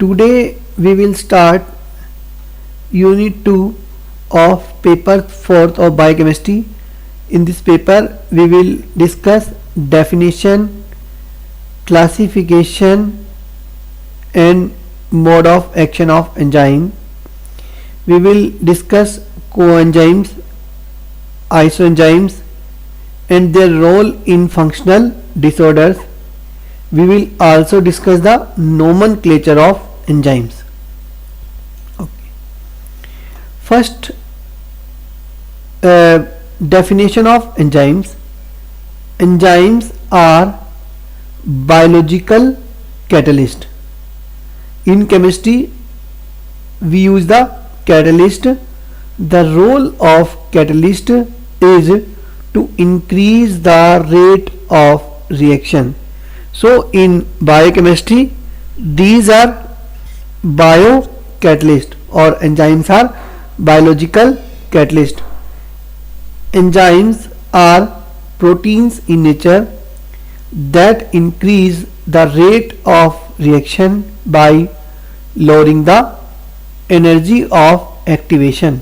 Today we will start Unit 2 of paper 4th of biochemistry. In this paper we will discuss definition, classification and mode of action of enzyme. We will discuss coenzymes, isoenzymes and their role in functional disorders. We will also discuss the nomenclature of enzymes. Okay. First, definition of enzymes. Enzymes are biological catalyst. In chemistry we use the catalyst. The role of catalyst is to increase the rate of reaction. So in biochemistry these are biocatalyst or enzymes are biological catalyst. Enzymes are proteins in nature that increase the rate of reaction by lowering the energy of activation.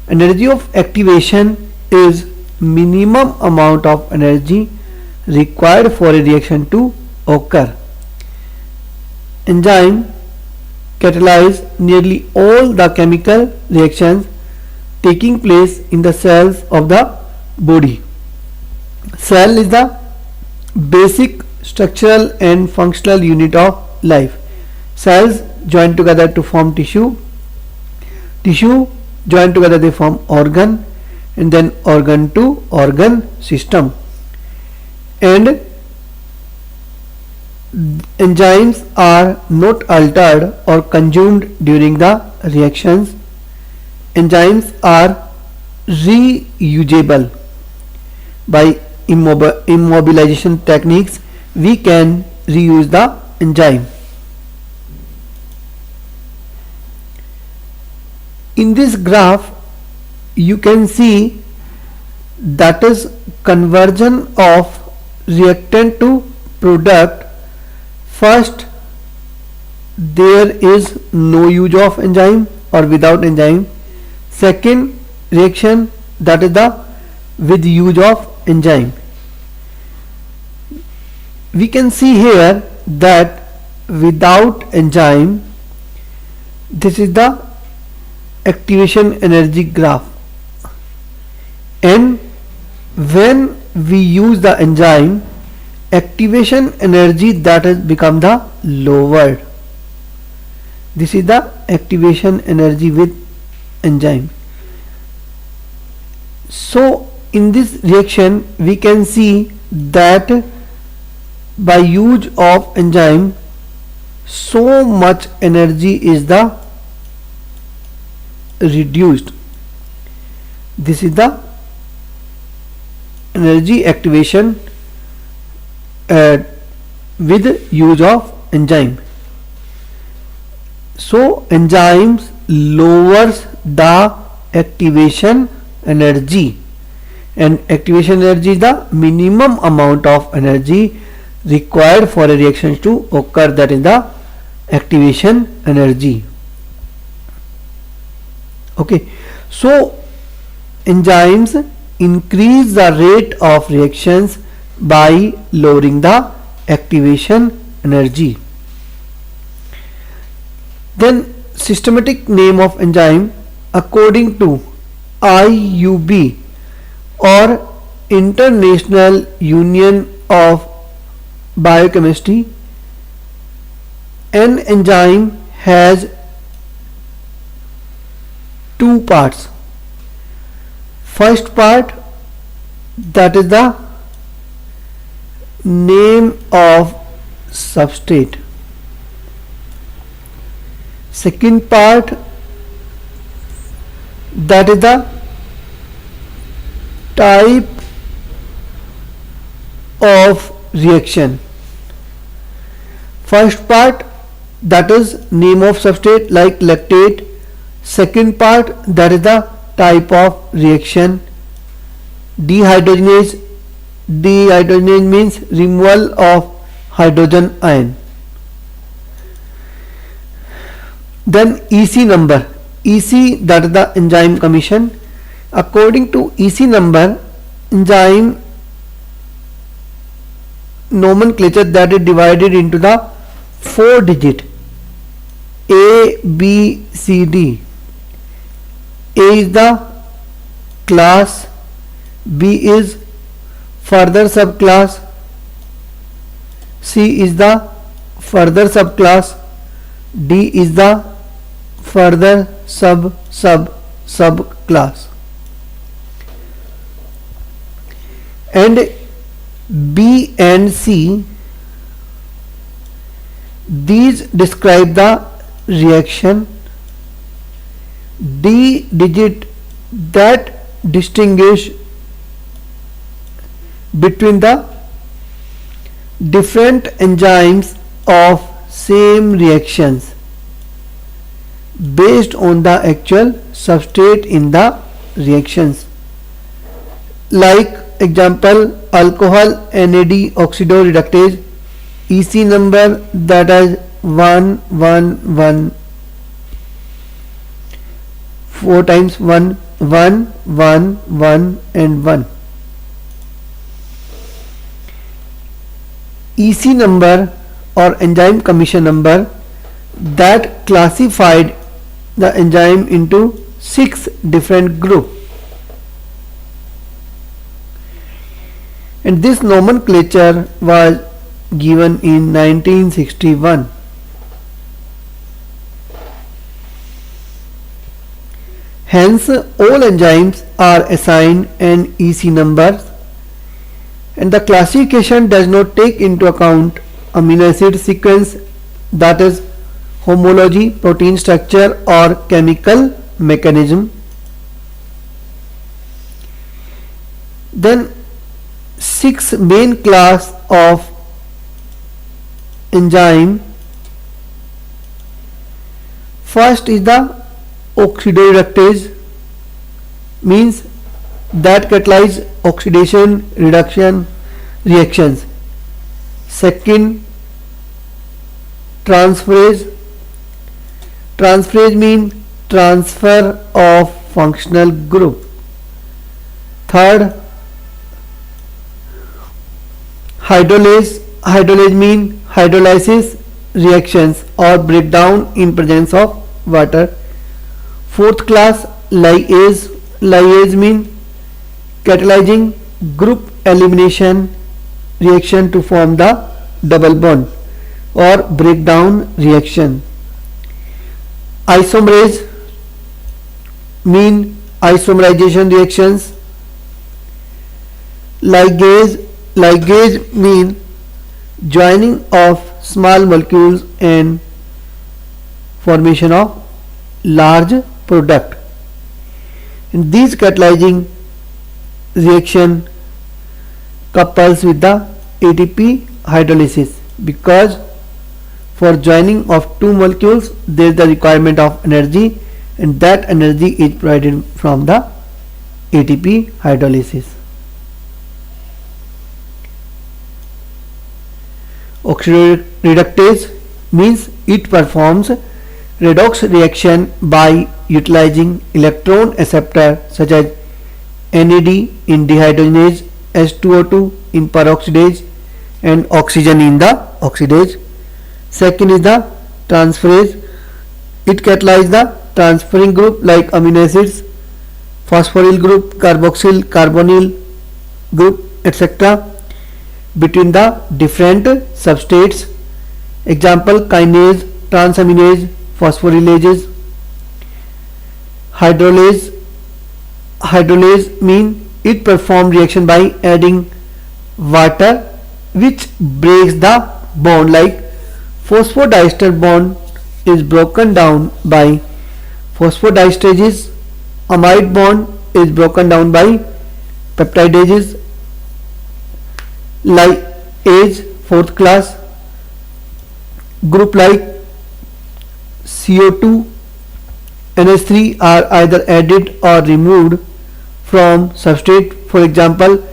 Energy of activation is minimum amount of energy required for a reaction to occur. Enzyme catalyze nearly all the chemical reactions taking place in the cells of the body. Cell is the basic structural and functional unit of life. Cells join together to form tissue. Tissue join together they form organ, and then organ to organ system. And enzymes are not altered or consumed during the reactions. Enzymes are reusable. By immobilization techniques we can reuse the enzyme. In this graph you can see that is conversion of reactant to product. First, there is no use of enzyme or without enzyme. Second reaction, that is the with use of enzyme. We can see here that without enzyme, this is the activation energy graph, and when we use the enzyme, activation energy that has become the lowered. This is the activation energy with enzyme. So in this reaction we can see that by use of enzyme so much energy is the reduced. This is the energy activation with use of enzyme. So enzymes lowers the activation energy, and activation energy is the minimum amount of energy required for a reaction to occur, that is the activation energy. Okay, so enzymes increase the rate of reactions by lowering the activation energy. Then systematic name of enzyme according to IUB or International Union of Biochemistry, an enzyme has two parts. First part, that is the name of substrate. Second part, that is the type of reaction. First part, that is name of substrate like lactate. Second part, that is the type of reaction. Dehydrogenase. Dehydrogenase means removal of hydrogen ion. Then EC number. EC, that is the enzyme commission. According to EC number, enzyme nomenclature that is divided into the 4 digit A, B, C, D. A is the class, B is further subclass, C is the further subclass, D is the further subclass, and B and C, these describe the reaction. D digit that distinguish between the different enzymes of same reactions based on the actual substrate in the reactions. Like example, alcohol NAD oxidoreductase, EC number that is 111, 4 times 1, 1, 1, 1 and 1. EC number or enzyme commission number that classified the enzyme into 6 different groups, and this nomenclature was given in 1961. Hence, all enzymes are assigned an EC number, and the classification does not take into account amino acid sequence, that is homology, protein structure or chemical mechanism. Then 6 main class of enzyme. First is the oxidoreductase, means that catalyze oxidation reduction reactions. Second, transferase. Transferase means transfer of functional group. Third, hydrolase. Hydrolase means hydrolysis reactions or breakdown in presence of water. Fourth class, lyase. Lyase means catalyzing group elimination reaction to form the double bond or breakdown reaction. Isomerase mean isomerization reactions. Ligase mean joining of small molecules and formation of large product. And these catalyzing reaction couples with the ATP hydrolysis, because for joining of two molecules there is the requirement of energy, and that energy is provided from the ATP hydrolysis. Oxidoreductase means it performs redox reaction by utilizing electron acceptor such as NAD in dehydrogenase, H2O2 in peroxidase and oxygen in the oxidase. Second is the transferase. It catalyzes the transferring group like amino acids, phosphoryl group, carboxyl, carbonyl group, etc. between the different substrates. Example, kinase, transaminase, phosphorylases. Hydrolase mean it perform reaction by adding water which breaks the bond, like phosphodiester bond is broken down by phosphodiesterases, amide bond is broken down by peptidases. Lyase, fourth class group like CO2, NH3 are either added or removed from substrate. For example,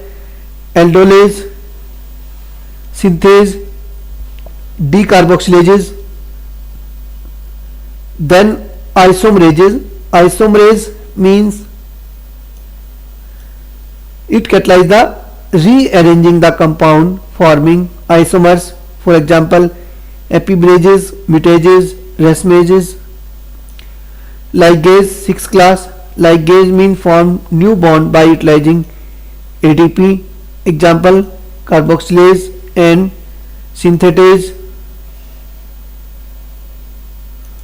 aldolase, synthase, decarboxylases. Then isomerases. Isomerase means it catalyzes the rearranging the compound forming isomers. For example, epibrases, mutases, resmases. Ligase 6 class. Ligase mean form new bond by utilizing ATP. Example, carboxylase and synthetase.